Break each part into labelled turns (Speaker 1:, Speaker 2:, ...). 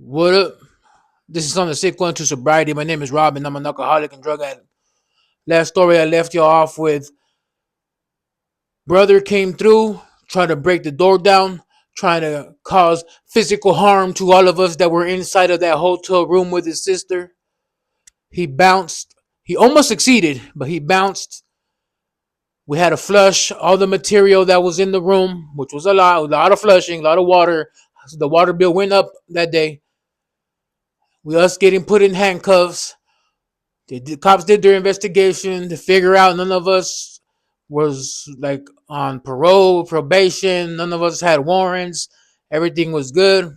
Speaker 1: What up? This is on the Sick One to Sobriety. My name is Robin. I'm an alcoholic and drug addict. Last story I left y'all off with, brother came through, trying to break the door down, trying to cause physical harm to all of us that were inside of that hotel room with his sister. He bounced. He almost succeeded, but he bounced. We had to flush all the material that was in the room, which was a lot of flushing, a lot of water. The water bill went up that day. We us getting put in handcuffs. The cops did their investigation to figure out none of us was like on parole, probation. None of us had warrants. Everything was good.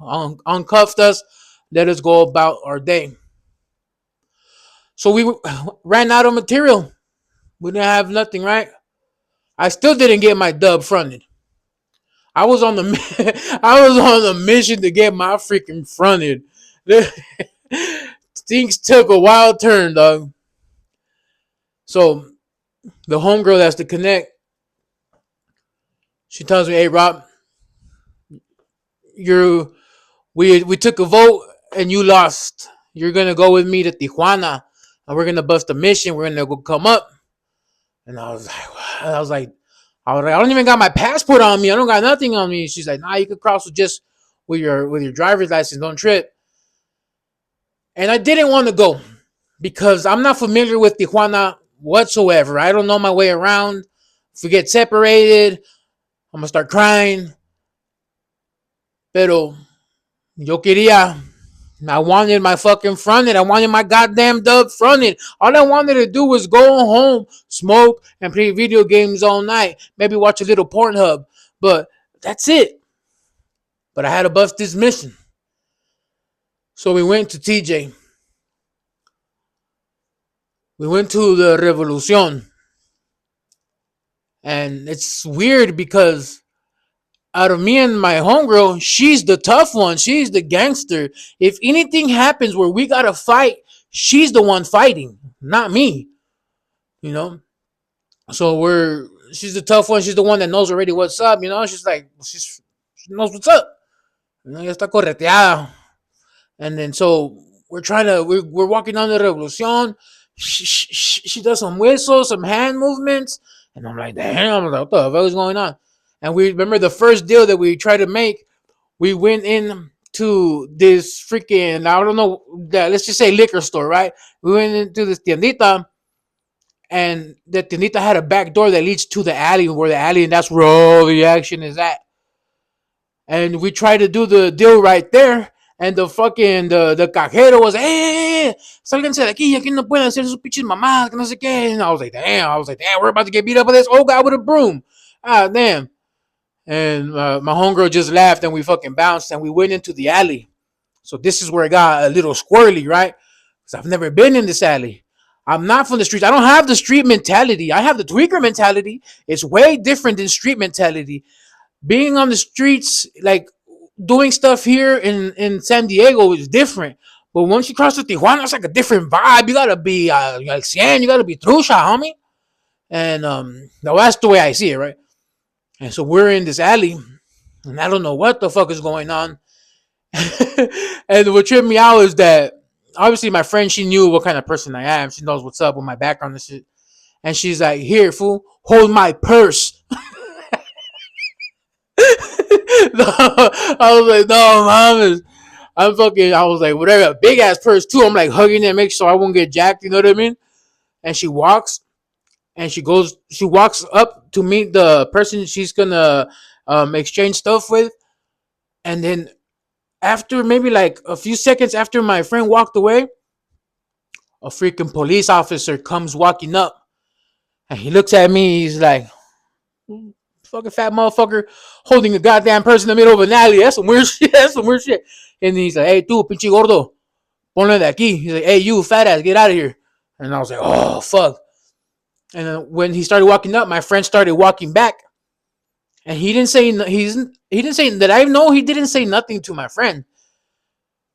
Speaker 1: Uncuffed us, let us go about our day. So we ran out of material. We didn't have nothing, right? I still didn't get my dub fronted. I was on the I was on the mission to get my freaking fronted. Things took a wild turn, dog. So the homegirl that's to connect, she tells me, "Hey, Rob, you we took a vote and you lost. You're gonna go with me to Tijuana, and we're gonna bust a mission. We're gonna go come up." And I was like, I don't even got my passport on me. I don't got nothing on me. She's like, "Nah, you could cross with just with your driver's license. Don't trip." And I didn't want to go because I'm not familiar with Tijuana whatsoever. I don't know my way around. If we get separated, I'm gonna start crying. Pero yo quería, I wanted my fucking fronted. I wanted my goddamn dub fronted. All I wanted to do was go home, smoke, and play video games all night. Maybe watch a little Pornhub. But that's it. But I had to bust this mission. So we went to TJ. We went to the Revolucion. And it's weird because out of me and my homegirl, she's the tough one. She's the gangster. If anything happens where we gotta fight, she's the one fighting, not me. You know. So she's the tough one. She's the one that knows already what's up. You know. She knows what's up. You know, ya está correteada. And then so we're walking down the Revolucion. She does some whistles, some hand movements, and I'm like, damn, what the fuck is going on? And we remember the first deal that we tried to make. We went in to this freaking, I don't know, let's just say liquor store, right? We went into this tiendita, and the tiendita had a back door that leads to the alley, and that's where all the action is at. And we tried to do the deal right there. And the cajero was, hey, sálganse de aquí no pueden hacer sus pinches mamadas, que no sé qué. And I was like, damn, we're about to get beat up by this old guy with a broom. Ah, damn. And my homegirl just laughed and we fucking bounced and we went into the alley. So this is where it got a little squirrely, right? Because I've never been in this alley. I'm not from the streets. I don't have the street mentality. I have the tweaker mentality. It's way different than street mentality. Being on the streets, like doing stuff here in San Diego is different. But once you cross to Tijuana, it's like a different vibe. You gotta be like 100, you gotta be trucha, homie. And that's the way I see it, right? And so we're in this alley, and I don't know what the fuck is going on. And what tripped me out is that obviously my friend, she knew what kind of person I am. She knows what's up with my background and shit. And she's like, "Here, fool, hold my purse." No, I was like, "No, mom, I was like, whatever, big ass purse too." I'm like hugging it, make sure I won't get jacked, you know what I mean? And she walks and she walks up to meet the person she's gonna exchange stuff with. And then after maybe like a few seconds after my friend walked away, a freaking police officer comes walking up and he looks at me. He's like, fucking fat motherfucker holding a goddamn person in the middle of an alley. That's some weird shit. That's some weird shit. And he's like, "Hey, tú, pinche gordo, ponle de aquí." He's like, "Hey, you fat ass, get out of here." And I was like, "Oh, fuck." And then when he started walking up, my friend started walking back. And he didn't say he didn't say that I know he didn't say nothing to my friend.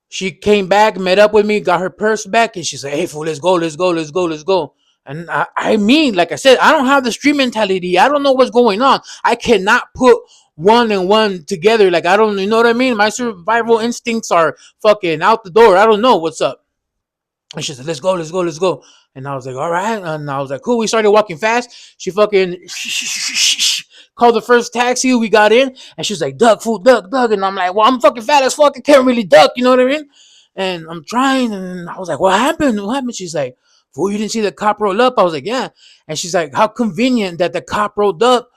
Speaker 1: She came back, met up with me, got her purse back, and she said, "Hey, fool, let's go, let's go, let's go, let's go." And I mean, like I said, I don't have the street mentality. I don't know what's going on. I cannot put one and one together. Like, I don't, you know what I mean? My survival instincts are fucking out the door. I don't know what's up. And she said, let's go, let's go, let's go. And I was like, all right. And I was like, cool. We started walking fast. She fucking called the first taxi. We got in. And she was like, duck, fool, duck, duck. And I'm like, well, I'm fucking fat as fuck. I can't really duck. You know what I mean? And I'm trying. And I was like, what happened? What happened? She's like, fool, you didn't see the cop roll up? I was like, yeah. And she's like, how convenient that the cop rolled up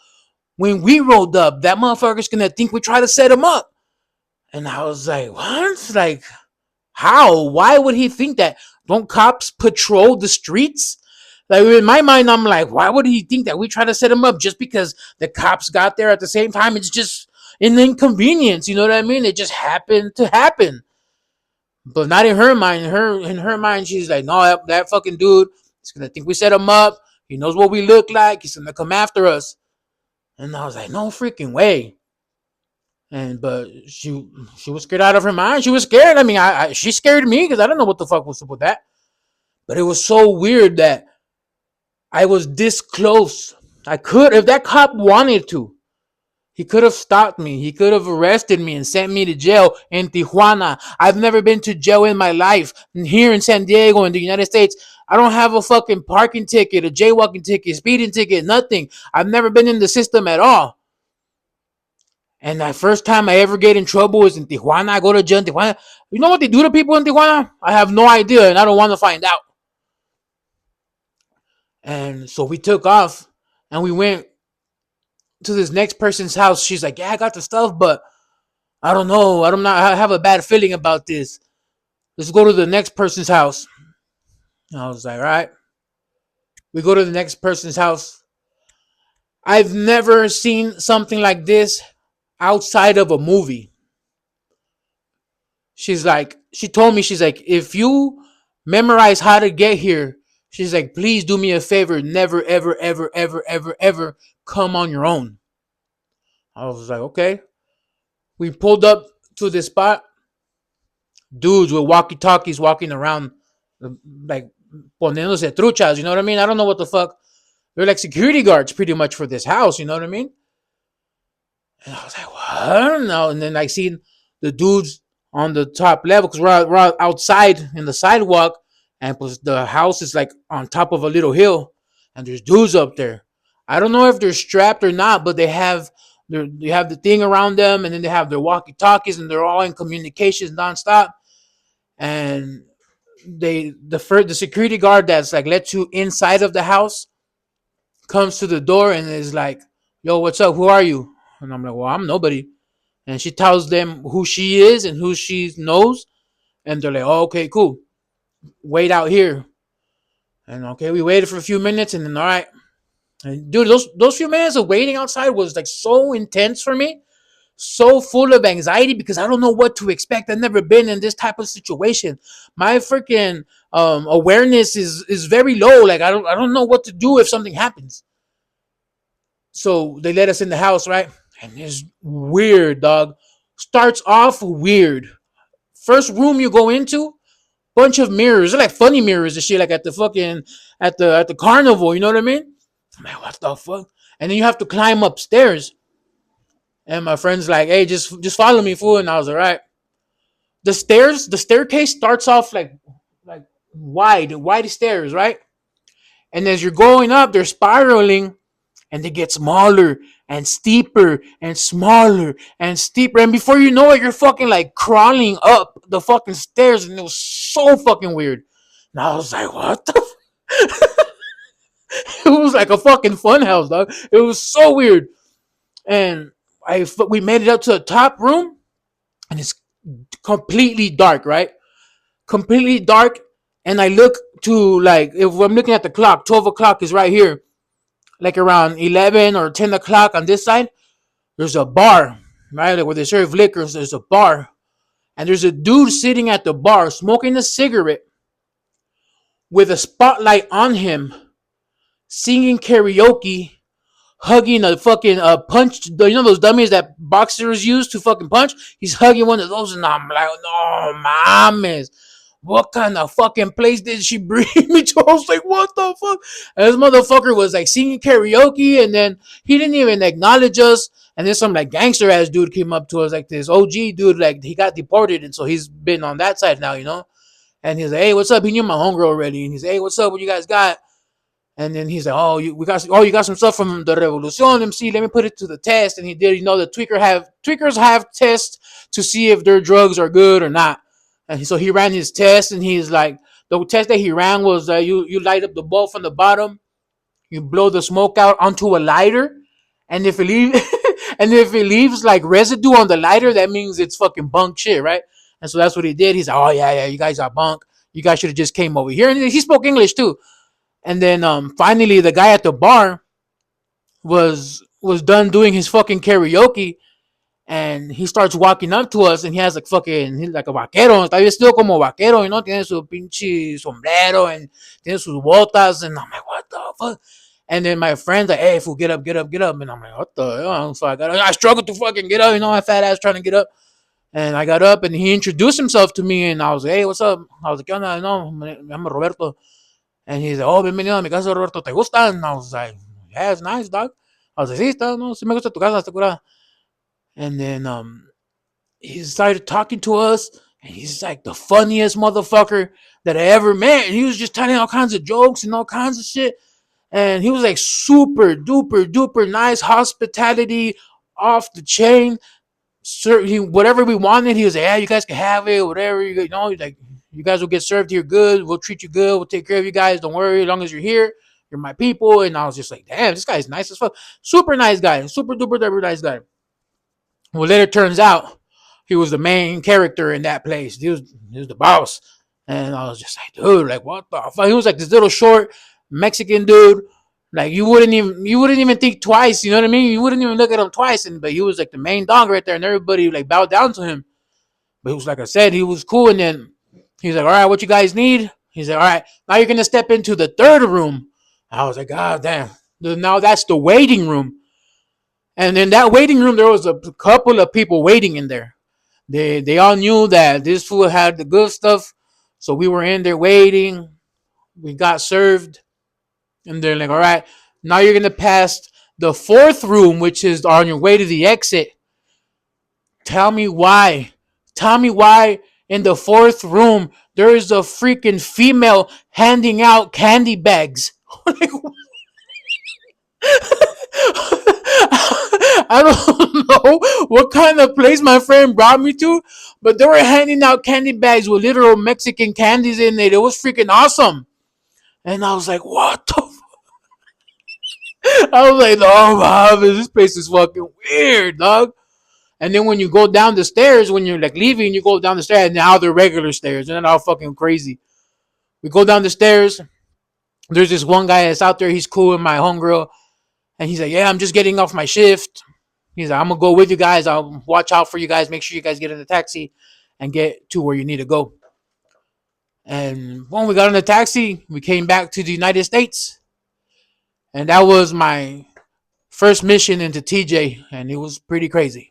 Speaker 1: when we rolled up. That motherfucker's going to think we try to set him up. And I was like, what? Like, how? Why would he think that? Don't cops patrol the streets? Like, in my mind, I'm like, why would he think that we try to set him up just because the cops got there at the same time? It's just an inconvenience. You know what I mean? It just happened to happen. But not in her mind. In her mind, she's like, no, that fucking dude is gonna think we set him up. He knows what we look like. He's gonna come after us. And I was like, no freaking way. And but she was scared out of her mind. She was scared. I mean, she scared me because I don't know what the fuck was up with that. But it was so weird that I was this close. I could, if that cop wanted to, he could have stopped me. He could have arrested me and sent me to jail in Tijuana. I've never been to jail in my life. And here in San Diego, in the United States, I don't have a fucking parking ticket, a jaywalking ticket, speeding ticket, nothing. I've never been in the system at all. And the first time I ever get in trouble is in Tijuana. I go to jail in Tijuana. You know what they do to people in Tijuana? I have no idea, and I don't want to find out. And so we took off, and we went to this next person's house. She's like, yeah, I got the stuff, but I don't know. I have a bad feeling about this. Let's go to the next person's house. And I was like, all right. We go to the next person's house. I've never seen something like this outside of a movie. She told me, she's like, if you memorize how to get here, she's like, please do me a favor. Never, ever, ever, ever, ever, ever come on your own. I was like, okay. We pulled up to this spot. Dudes with walkie talkies walking around, like, poniéndose truchas. You know what I mean? I don't know what the fuck. They're like security guards pretty much for this house. You know what I mean? And I was like, what? I don't know. And then I seen the dudes on the top level because we're outside in the sidewalk, and plus the house is like on top of a little hill, and there's dudes up there. I don't know if they're strapped or not, but they have the thing around them, and then they have their walkie talkies, and they're all in communications nonstop. And the security guard that's like lets you inside of the house comes to the door and is like, "Yo, what's up? Who are you?" And I'm like, "Well, I'm nobody." And she tells them who she is and who she knows, and they're like, "Oh, okay, cool. Wait out here." And okay, we waited for a few minutes, and then all right. And dude, those few minutes of waiting outside was like so intense for me, so full of anxiety because I don't know what to expect. I've never been in this type of situation. My freaking awareness is very low. Like I don't know what to do if something happens. So they let us in the house, right? And it's weird, dog. Starts off weird. First room you go into, bunch of mirrors. They're like funny mirrors and shit, like at the fucking at the carnival. You know what I mean? I'm like, what the fuck? And then you have to climb upstairs. And my friend's like, hey, just follow me, fool. And I was like, all right. The staircase starts off like wide stairs, right? And as you're going up, they're spiraling, and they get smaller and steeper and smaller and steeper. And before you know it, you're fucking like crawling up the fucking stairs, and it was so fucking weird. And I was like, what the? It was like a fucking fun house, dog. It was so weird. And we made it up to the top room, and it's completely dark, right? Completely dark. And I look to, like, if I'm looking at the clock, 12 o'clock is right here. Like around 11 or 10 o'clock on this side, there's a bar, right? Like where they serve liquors, there's a bar. And there's a dude sitting at the bar smoking a cigarette with a spotlight on him, singing karaoke, hugging a fucking punch. You know those dummies that boxers use to fucking punch? He's hugging one of those, and I'm like, no mames. what kind of fucking place did she bring me to? I was like, what the fuck? And this motherfucker was like singing karaoke, and then he didn't even acknowledge us. And then some like gangster ass dude came up to us, like this OG dude, like he got deported, and so he's been on that side now, you know. And he's like, hey, what's up? He knew my homegirl already, and he's like, hey, what's up? What you guys got? And then he's like, you got some stuff from the Revolucion MC. Let me put it to the test. And he did. You know, the tweakers have tests to see if their drugs are good or not. And so he ran his test, and he's like, the test that he ran was you light up the bulb from the bottom, you blow the smoke out onto a lighter, and if it leaves and if it leaves like residue on the lighter, that means it's fucking bunk shit, right? And so that's what he did. He's like, oh yeah, you guys are bunk. You guys should have just came over here. And he spoke English too. And then finally, the guy at the bar was done doing his fucking karaoke, and he starts walking up to us, and he has like fucking, he's like a vaquero, está vestido como vaquero, you know, tiene su pinche sombrero, and tiene sus botas, and I'm like, what the fuck? And then my friend's like, hey, fool, get up, get up, get up. And I'm like, what the hell? So I struggled to fucking get up, you know, my fat ass trying to get up. And I got up, and he introduced himself to me, and I was like, hey, what's up? I was like, ¿qué onda? No, I'm Roberto. And he's like, oh, bienvenido a mi casa, Roberto, ¿te gusta? And I was like, yeah, it's nice, dog. I was like, sí, está, no, sí me gusta tu casa, está curada. And then he started talking to us, and he's like the funniest motherfucker that I ever met. And he was just telling all kinds of jokes and all kinds of shit. And he was like super duper duper nice, hospitality off the chain. Whatever we wanted, he was like, yeah, you guys can have it, whatever, you know, like, you guys will get served here good, we'll treat you good, we'll take care of you guys, don't worry, as long as you're here, you're my people. And I was just like, damn, this guy's nice as fuck, super nice guy, super duper duper nice guy. Well, later turns out he was the main character in that place. He was the boss. And I was just like, dude, like, what the fuck? He was like this little short Mexican dude. Like, you wouldn't even think twice, you know what I mean? You wouldn't even look at him twice. And but he was like the main dog right there, and everybody like bowed down to him. But he was, like I said, he was cool. And then he's like, all right, what you guys need? He's like, all right, now you're gonna step into the third room. I was like, God damn. Now that's the waiting room. And in that waiting room, there was a couple of people waiting in there. They all knew that this food had the good stuff, so we were in there waiting. We got served, and they're like, "All right, now you're gonna pass the fourth room, which is on your way to the exit. Tell me why. Tell me why in the fourth room there is a freaking female handing out candy bags." Like, I don't know what kind of place my friend brought me to, but they were handing out candy bags with literal Mexican candies in it. It was freaking awesome. And I was like, what the I was like, oh, wow, this place is fucking weird, dog. And then when you go down the stairs, when you're like leaving, you go down the stairs, and now they're regular stairs, and they're all fucking crazy. We go down the stairs. There's this one guy that's out there. He's cool with my homegirl. And he's like, yeah, I'm just getting off my shift. He's like, I'm going to go with you guys. I'll watch out for you guys. Make sure you guys get in the taxi and get to where you need to go. And when we got in the taxi, we came back to the United States. And that was my first mission into TJ. And it was pretty crazy.